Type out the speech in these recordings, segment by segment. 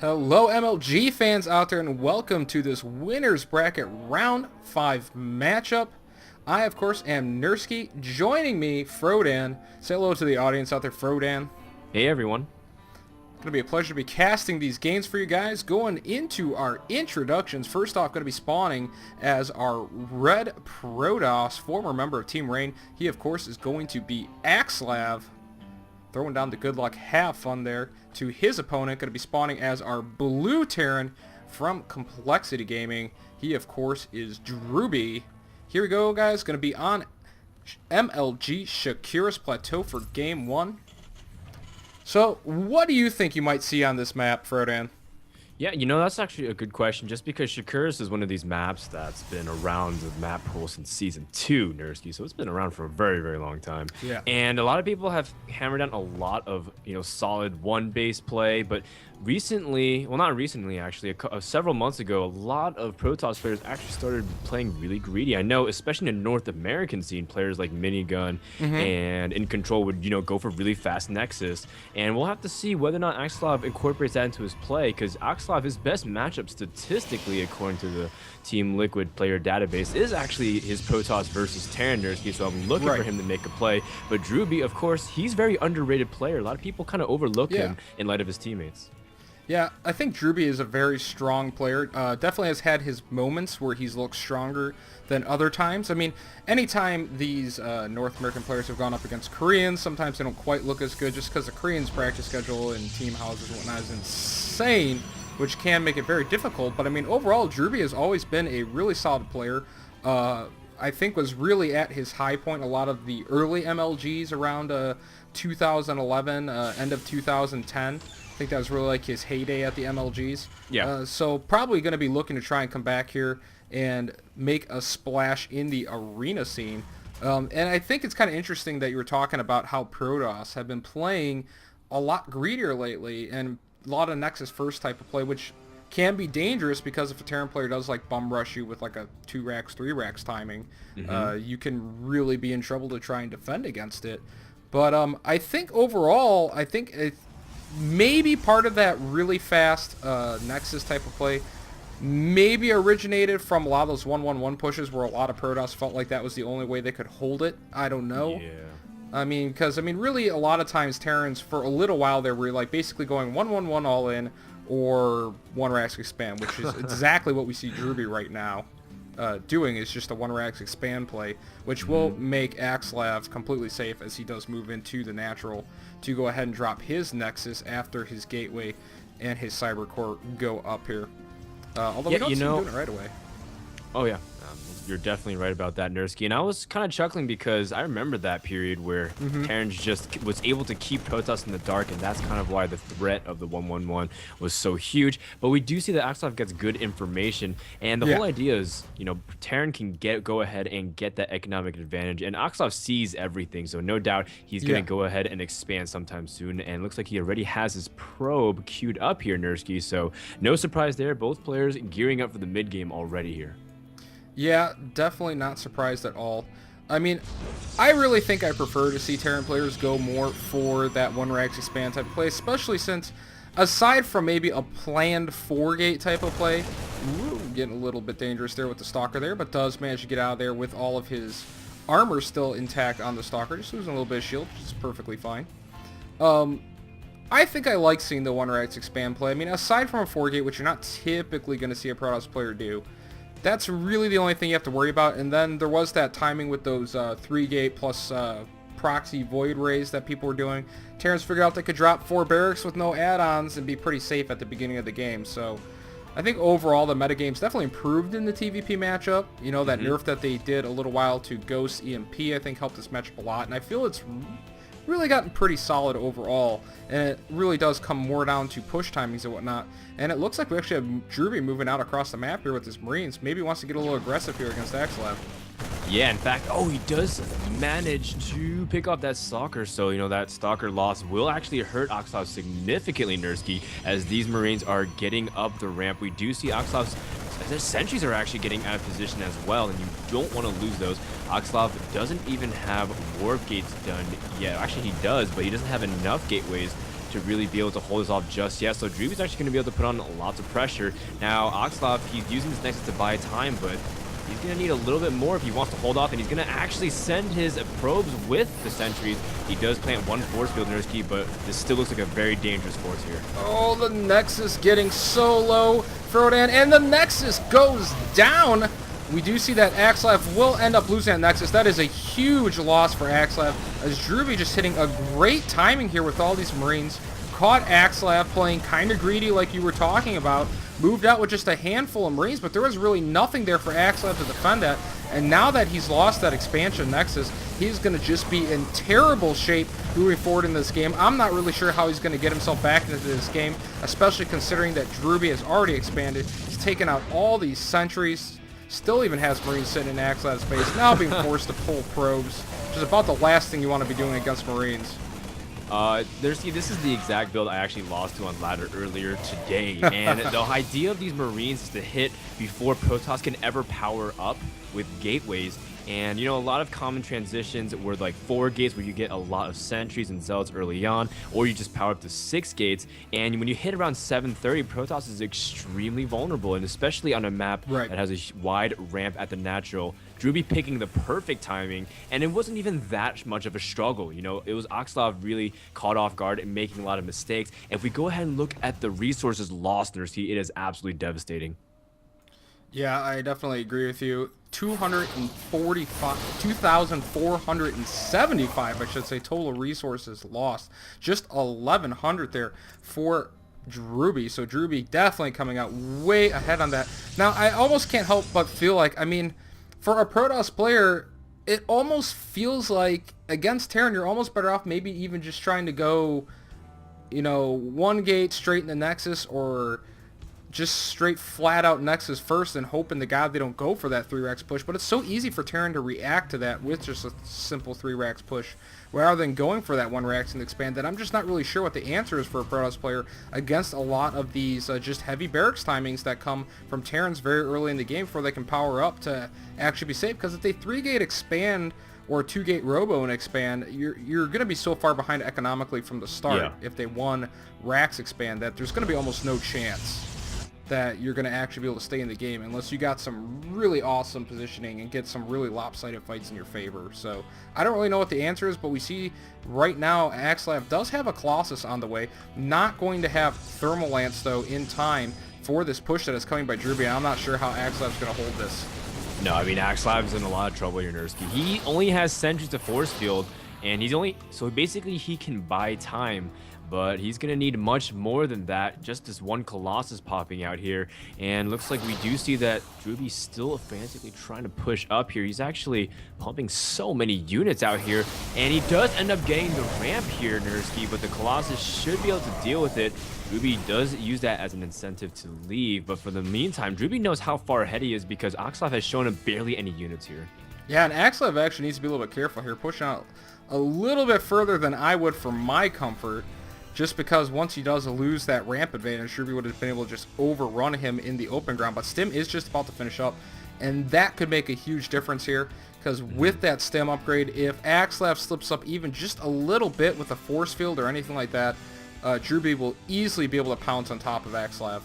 Hello MLG fans out there, and welcome to this winner's bracket round 5 matchup. I of course am Nursky. Joining me, Frodan. Say hello to the audience out there, Frodan. Hey everyone. Going to be a pleasure to be casting these games for you guys. Going into our introductions, first off going to be spawning as our Red Protoss, former member of Team Rain. He of course is going to be Axslav. Throwing down the good luck, have fun there to his opponent. Going to be spawning as our Blue Terran from Complexity Gaming. He, of course, is Drewbie. Here we go, guys. Going to be on MLG Shakira's Plateau for Game 1. So, what do you think you might see on this map, Frodan? Yeah, that's actually a good question, just because Shakira's is one of these maps that's been around the map pool since Season 2, Nursky, so it's been around for a very, very long time. Yeah. And a lot of people have hammered down a lot of, solid one-base play, but recently, well, not recently, actually, several months ago, a lot of Protoss players actually started playing really greedy. I know, especially in the North American scene, players like Minigun and In Control would, go for really fast Nexus, and we'll have to see whether or not Axslav incorporates that into his play, because Axslav, his best matchup statistically, according to the Team Liquid player database, is actually his Protoss versus Terran Nursky, so I'm looking for him to make a play. But Drewbie, of course, he's a very underrated player. A lot of people kind of overlook him in light of his teammates. Yeah, I think Drewbie is a very strong player. Definitely has had his moments where he's looked stronger than other times. I mean, anytime these North American players have gone up against Koreans, sometimes they don't quite look as good just because the Koreans' practice schedule and team houses and whatnot is insane, which can make it very difficult. But I mean, overall, Drewbie has always been a really solid player. I think was really at his high point a lot of the early MLGs around 2011, end of 2010. I think that was really like his heyday at the MLGs. Yeah. So probably going to be looking to try and come back here and make a splash in the arena scene. And I think it's kind of interesting that you were talking about how Protoss have been playing a lot greedier lately and a lot of Nexus first type of play, which can be dangerous because if a Terran player does like bum rush you with like a 2 racks, 3 racks timing, you can really be in trouble to try and defend against it. But I think overall, maybe part of that really fast Nexus type of play maybe originated from a lot of those 1-1-1 pushes where a lot of Protoss felt like that was the only way they could hold it. I don't know. Yeah. Because really a lot of times Terrans for a little while there were like basically going 1-1-1 all in or 1 racks expand, which is exactly what we see Drewbie right now doing, is just a 1 racks expand play, which will make Axslav completely safe as he does move into the natural to go ahead and drop his Nexus after his Gateway and his Cyber Core go up here. Although we don't see him doing it right away. Oh yeah, you're definitely right about that, Nursky. And I was kind of chuckling because I remember that period where Terrans just was able to keep Protoss in the dark, and that's kind of why the threat of the 1-1-1 was so huge. But we do see that Axslav gets good information, and the whole idea is, Terran can go ahead and get that economic advantage, and Axslav sees everything, so no doubt he's going to go ahead and expand sometime soon, and it looks like he already has his probe queued up here, Nursky, so no surprise there. Both players gearing up for the mid game already here. Yeah, definitely not surprised at all. I mean, I really think I prefer to see Terran players go more for that 1 racks expand type of play, especially since, aside from maybe a planned 4-gate type of play, getting a little bit dangerous there with the Stalker there, but does manage to get out of there with all of his armor still intact on the Stalker, just losing a little bit of shield, which is perfectly fine. I think I like seeing the 1 racks expand play. I mean, aside from a 4-gate, which you're not typically going to see a Protoss player do, that's really the only thing you have to worry about. And then there was that timing with those 3-gate plus proxy void rays that people were doing. Terrans figured out they could drop 4 barracks with no add-ons and be pretty safe at the beginning of the game. So I think overall the metagame's definitely improved in the TVP matchup. That nerf that they did a little while to Ghost EMP I think helped this matchup a lot. And I feel it's really gotten pretty solid overall, and it really does come more down to push timings and whatnot. And it looks like we actually have Drewbie moving out across the map here with his Marines. Maybe he wants to get a little aggressive here against Axslav. Yeah, in fact, he does manage to pick up that Stalker, so, that Stalker loss will actually hurt Axslav significantly, Nursky, as these Marines are getting up the ramp. We do see Axslav's sentries are actually getting out of position as well, and you don't want to lose those. Axslav doesn't even have warp gates done yet. Actually, he does, but he doesn't have enough gateways to really be able to hold this off just yet. So Drewbie's actually going to be able to put on lots of pressure. Now, Axslav, he's using this Nexus to buy time, but he's going to need a little bit more if he wants to hold off, and he's going to actually send his probes with the sentries. He does plant one force field Nurski, but this still looks like a very dangerous force here. Oh, the Nexus getting so low, Frodan, and the Nexus goes down. We do see that Axslav will end up losing that Nexus. That is a huge loss for Axslav, as Drewbie just hitting a great timing here with all these Marines. Caught Axslav playing kind of greedy like you were talking about. Moved out with just a handful of Marines, but there was really nothing there for Axslav to defend that. And now that he's lost that expansion Nexus, he's going to just be in terrible shape moving forward in this game. I'm not really sure how he's going to get himself back into this game, especially considering that Drewbie has already expanded. He's taken out all these sentries. Still even has Marines sitting in Axslav's base, now being forced to pull probes, which is about the last thing you want to be doing against Marines. This is the exact build I actually lost to on ladder earlier today, and the idea of these Marines is to hit before Protoss can ever power up with gateways. And, you know, a lot of common transitions were like 4 gates where you get a lot of sentries and zealots early on, or you just power up to 6 gates. And when you hit around 7:30, Protoss is extremely vulnerable, and especially on a map that has a wide ramp at the natural. Drewbie picking the perfect timing, and it wasn't even that much of a struggle. You know, it was Axslav really caught off guard and making a lot of mistakes. If we go ahead and look at the resources lost, Nurski, it is absolutely devastating. Yeah, I definitely agree with you. 2,475, I should say, total resources lost. Just 1,100 there for Drewbie. So Drewbie definitely coming out way ahead on that. Now, I almost can't help but feel like, I mean, for a Protoss player, it almost feels like against Terran, you're almost better off maybe even just trying to go, you know, 1 gate straight in the Nexus, or just straight flat out Nexus first and hoping to God they don't go for that 3-racks push. But it's so easy for Terran to react to that with just a simple 3-racks push rather than going for that 1-racks and expand, that I'm just not really sure what the answer is for a Protoss player against a lot of these just heavy barracks timings that come from Terrans very early in the game before they can power up to actually be safe. Because if they 3-gate expand or 2-gate robo and expand, you're going to be so far behind economically from the start if they 1-racks expand that there's going to be almost no chance that you're going to actually be able to stay in the game unless you got some really awesome positioning and get some really lopsided fights in your favor. So I don't really know what the answer is, but we see right now Axslav does have a Colossus on the way. Not going to have Thermal Lance, though, in time for this push that is coming by Drewbie, and I'm not sure how Axslav's going to hold this. No, I mean, Axslav's in a lot of trouble here, Nurski. He only has sentries to force field, and so basically he can buy time, but he's going to need much more than that. Just this one Colossus popping out here, and looks like we do see that Drewbie's still frantically trying to push up here. He's actually pumping so many units out here, and he does end up getting the ramp here, Nurski, but the Colossus should be able to deal with it. Drewbie does use that as an incentive to leave, but for the meantime, Drewbie knows how far ahead he is because Axslav has shown him barely any units here. Yeah, and Axslav actually needs to be a little bit careful here, pushing out a little bit further than I would for my comfort, just because once he does lose that ramp advantage, Drewbie would have been able to just overrun him in the open ground. But Stim is just about to finish up, and that could make a huge difference here, because with that Stim upgrade, if Axslav slips up even just a little bit with a force field or anything like that, Drewbie will easily be able to pounce on top of Axslav.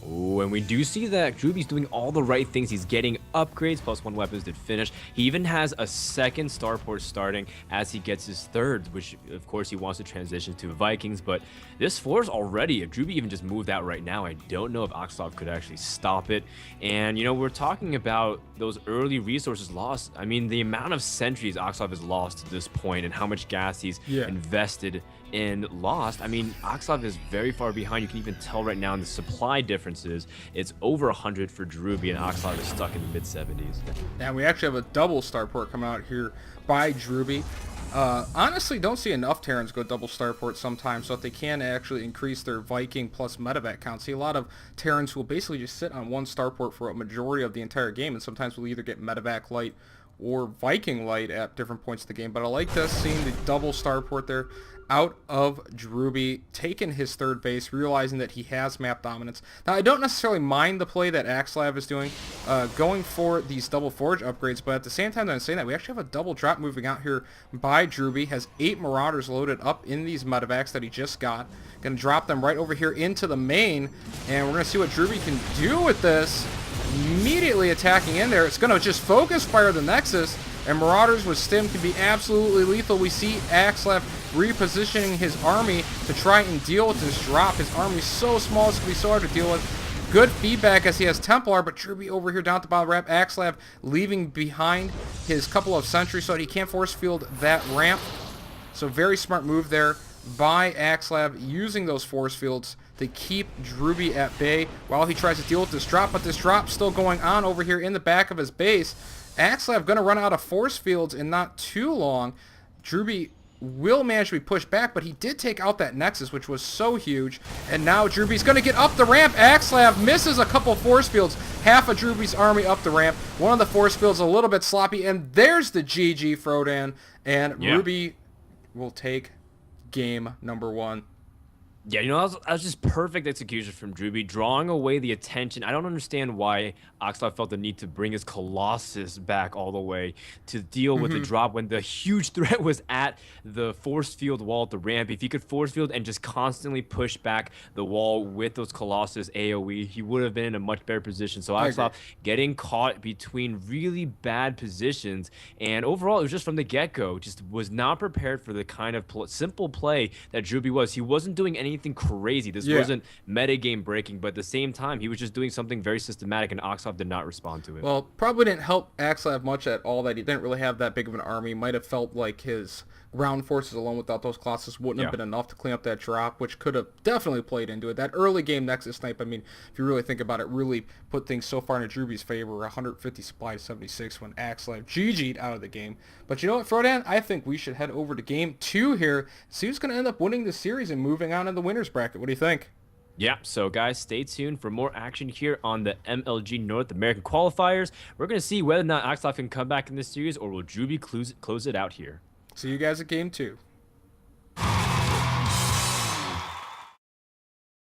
Oh, and we do see that Drewbie's doing all the right things. He's getting upgrades, +1 weapons did finish. He even has a 2nd starport starting as he gets his 3rd, which of course he wants to transition to Vikings. But this force already, if Drewbie even just moved out right now, I don't know if Axslav could actually stop it. And, you know, we're talking about those early resources lost. I mean, the amount of sentries Axslav has lost to this point and how much gas he's invested in lost. I mean, Axslav is very far behind. You can even tell right now in the supply differences. It's over 100 for Drewbie, and Axslav is stuck in the mid-70s. And we actually have a double starport coming out here by Drewbie. Honestly, don't see enough Terrans go double starport sometimes, so if they can actually increase their Viking plus medevac count. See a lot of Terrans will basically just sit on one starport for a majority of the entire game, and sometimes we'll either get medevac light or Viking light at different points of the game. But I like this, seeing the double starport there. out of Drewbie, taking his third base, realizing that he has map dominance. Now, I don't necessarily mind the play that Axslav is doing, going for these double forge upgrades, but at the same time that I'm saying that, we actually have a double drop moving out here by Drewbie. Has 8 Marauders loaded up in these medevacs that he just got. Going to drop them right over here into the main, and we're going to see what Drewbie can do with this. Immediately attacking in there. It's going to just focus fire the Nexus, and Marauders with Stim can be absolutely lethal. We see Axslav repositioning his army to try and deal with this drop. His army's so small, it's going to be so hard to deal with. Good feedback as he has Templar, but Drewbie over here down at the bottom ramp. Axslav leaving behind his couple of sentries so that he can't force field that ramp. So very smart move there by Axslav, using those force fields to keep Drewbie at bay while he tries to deal with this drop, but this drop still going on over here in the back of his base. Axslav going to run out of force fields in not too long. Drewbie will manage to be pushed back, but he did take out that Nexus, which was so huge, and now Drewbie's going to get up the ramp. Axslav misses a couple force fields. Half of Drewbie's army up the ramp. One of the force fields a little bit sloppy, and there's the GG, Frodan, and Drewbie will take game number 1. Yeah, that was just perfect execution from Drewbie, drawing away the attention. I don't understand why Axslav felt the need to bring his Colossus back all the way to deal with the drop when the huge threat was at the force field wall at the ramp. If he could force field and just constantly push back the wall with those Colossus AoE, he would have been in a much better position. So Axslav getting caught between really bad positions, and overall, it was just from the get-go, just was not prepared for the kind of simple play that Drewbie was. He wasn't doing anything crazy. This wasn't metagame breaking, but at the same time, he was just doing something very systematic, and Axslav did not respond to it. Well, probably didn't help Axslav much at all that he didn't really have that big of an army. Might have felt like his ground forces alone without those Colossus wouldn't have been enough to clean up that drop, which could have definitely played into it. That early game Nexus snipe, I mean, if you really think about it, really put things so far in Drewbie's favor. 150 supply to 76 when Axslav GG'd out of the game. But you know what, Frodan? I think we should head over to game 2 here, see who's going to end up winning this series and moving on in the winner's bracket. What do you think? Yeah, so guys, stay tuned for more action here on the MLG North American Qualifiers. We're going to see whether or not Axslav can come back in this series, or will Drewbie close it out here. See you guys at game 2.